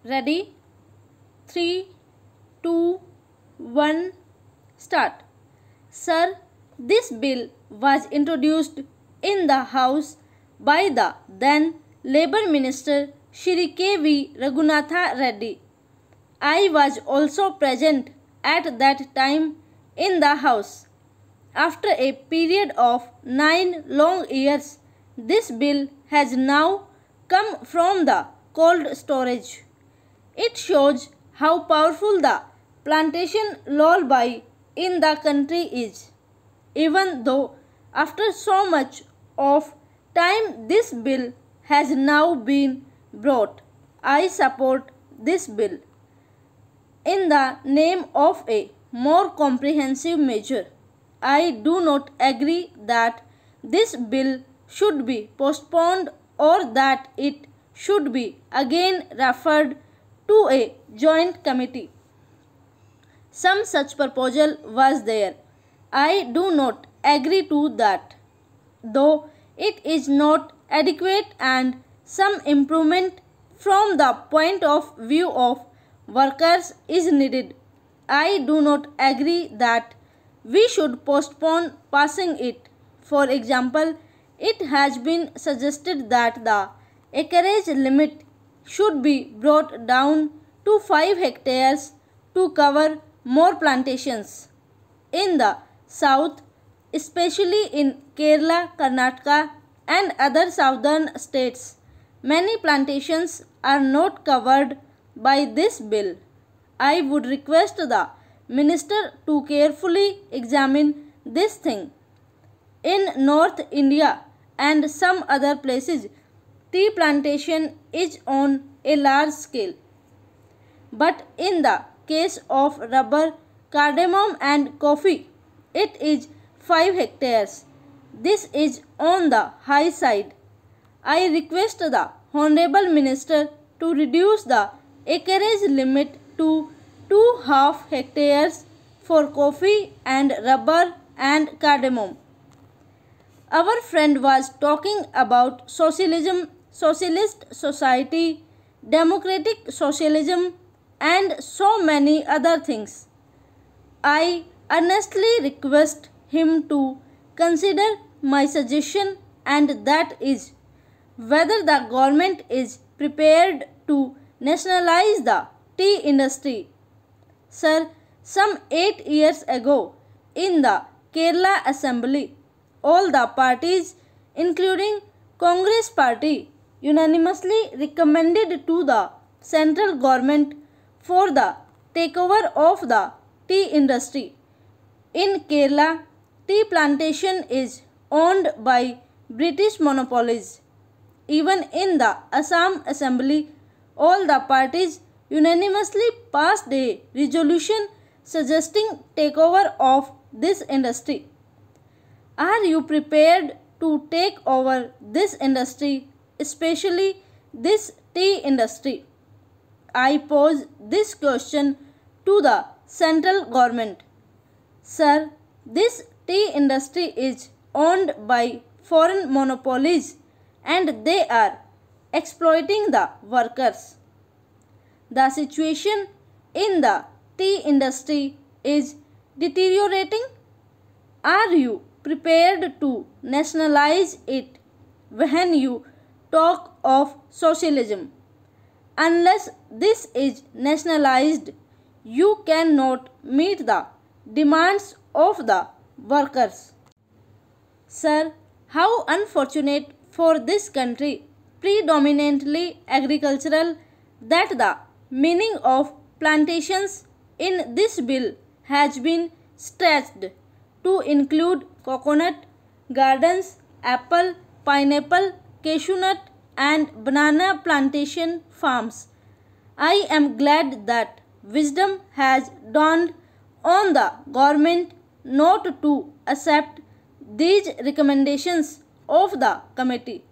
Ready? 3, 2, 1, start. Sir, this bill was introduced in the House by the then Labour Minister Shri K.V. Raghunatha Reddy. I was also present at that time in the House. After a period of 9 long years, this bill has now come from the cold storage. It shows how powerful the plantation lullaby in the country is. Even though after so much of time this bill has now been brought, I support this bill in the name of a more comprehensive measure. I do not agree that this bill should be postponed or that it should be again referred to a joint committee. Some such proposal was there. I do not agree to that, though it is not adequate and some improvement from the point of view of workers is needed. I do not agree that we should postpone passing it. For example, it has been suggested that the acreage limit should be brought down to 5 hectares to cover more plantations. In the south, especially in Kerala, Karnataka and other southern states, many plantations are not covered by this bill. I would request the minister to carefully examine this thing. In North India and some other places, tea plantation is on a large scale. But in the case of rubber, cardamom and coffee, it is 5 hectares. This is on the high side. I request the Honorable Minister to reduce the acreage limit to 2.5 hectares for coffee and rubber and cardamom. Our friend was talking about socialism, socialist society, democratic socialism and so many other things. I earnestly request him to consider my suggestion, and that is whether the government is prepared to nationalize the tea industry. Sir, some 8 years ago in the Kerala Assembly, all the parties including Congress Party unanimously recommended to the central government for the takeover of the tea industry. In Kerala, tea plantation is owned by British monopolies. Even in the Assam Assembly, all the parties unanimously passed a resolution suggesting takeover of this industry. Are you prepared to take over this industry, especially this tea industry? I pose this question to the central government. Sir, this tea industry is owned by foreign monopolies and they are exploiting the workers. The situation in the tea industry is deteriorating. Are you prepared to nationalize it when you talk of socialism? Unless this is nationalized, you cannot meet the demands of the workers. Sir, how unfortunate for this country, predominantly agricultural, that the meaning of plantations in this bill has been stretched to include coconut gardens, apple, pineapple, cashew nut and banana plantation farms. I am glad that wisdom has dawned on the government not to accept these recommendations of the committee.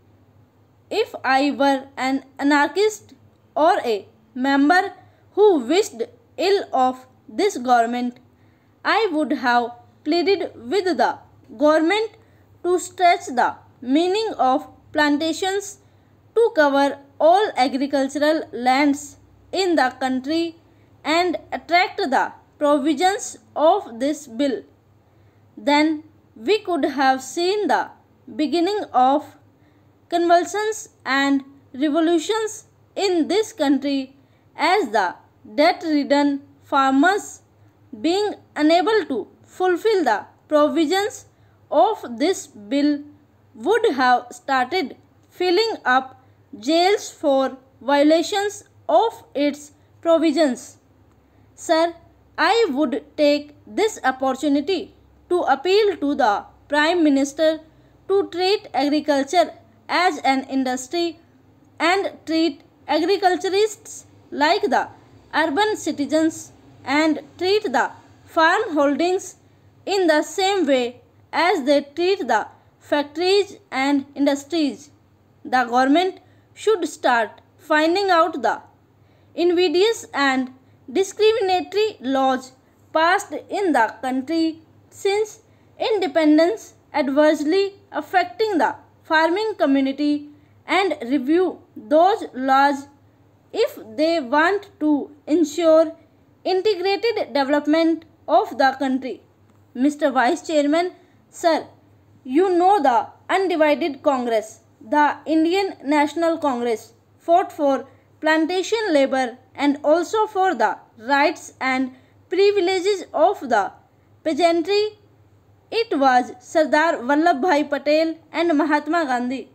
If I were an anarchist or a member who wished ill of this government, I would have pleaded with the government to stretch the meaning of plantations to cover all agricultural lands in the country and attract the provisions of this bill, then we could have seen the beginning of convulsions and revolutions in this country, as the debt-ridden farmers, being unable to fulfill the provisions of this bill, would have started filling up jails for violations of its provisions. Sir, I would take this opportunity to appeal to the Prime Minister to treat agriculture as an industry and treat agriculturists like the urban citizens and treat the farm holdings in the same way as they treat the factories and industries. The government should start finding out the invidious and discriminatory laws passed in the country since independence adversely affecting the farming community and review those laws if they want to ensure integrated development of the country. Mr. Vice Chairman, Sir, you know the undivided Congress, the Indian National Congress, fought for plantation labor and also for the rights and privileges of the peasantry. It was Sardar Vallabhbhai Patel and Mahatma Gandhi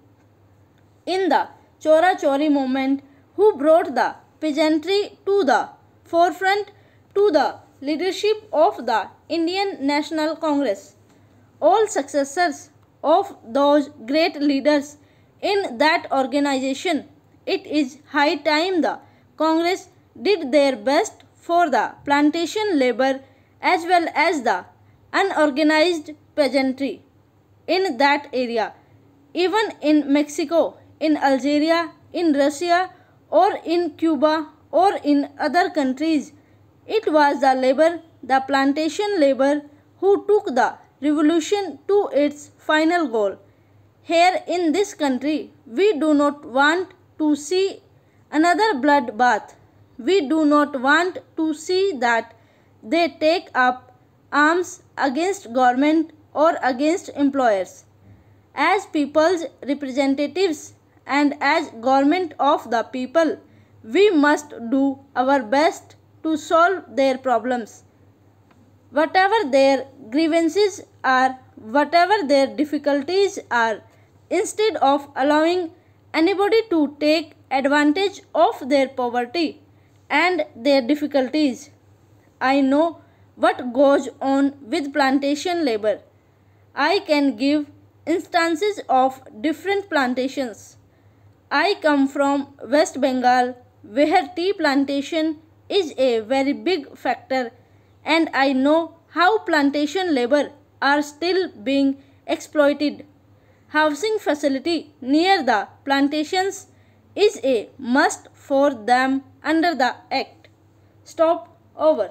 in the Chora Chori movement who brought the peasantry to the forefront to the leadership of the Indian National Congress. All successors of those great leaders in that organization, it is high time the Congress did their best for the plantation labor as well as the unorganized peasantry in that area. Even in Mexico, in Algeria, in Russia, or in Cuba, or in other countries, it was the labor, the plantation labor, who took the revolution to its final goal. Here in this country, we do not want to see another bloodbath. We do not want to see that they take up arms against government or against employers. As people's representatives and as government of the people, we must do our best to solve their problems. Whatever their grievances are, whatever their difficulties are, instead of allowing anybody to take advantage of their poverty and their difficulties. I know what goes on with plantation labor. I can give instances of different plantations. I come from West Bengal, where tea plantation is a very big factor, and I know how plantation labor are still being exploited. Housing facility near the plantations is a must for them under the Act. Stop. Over.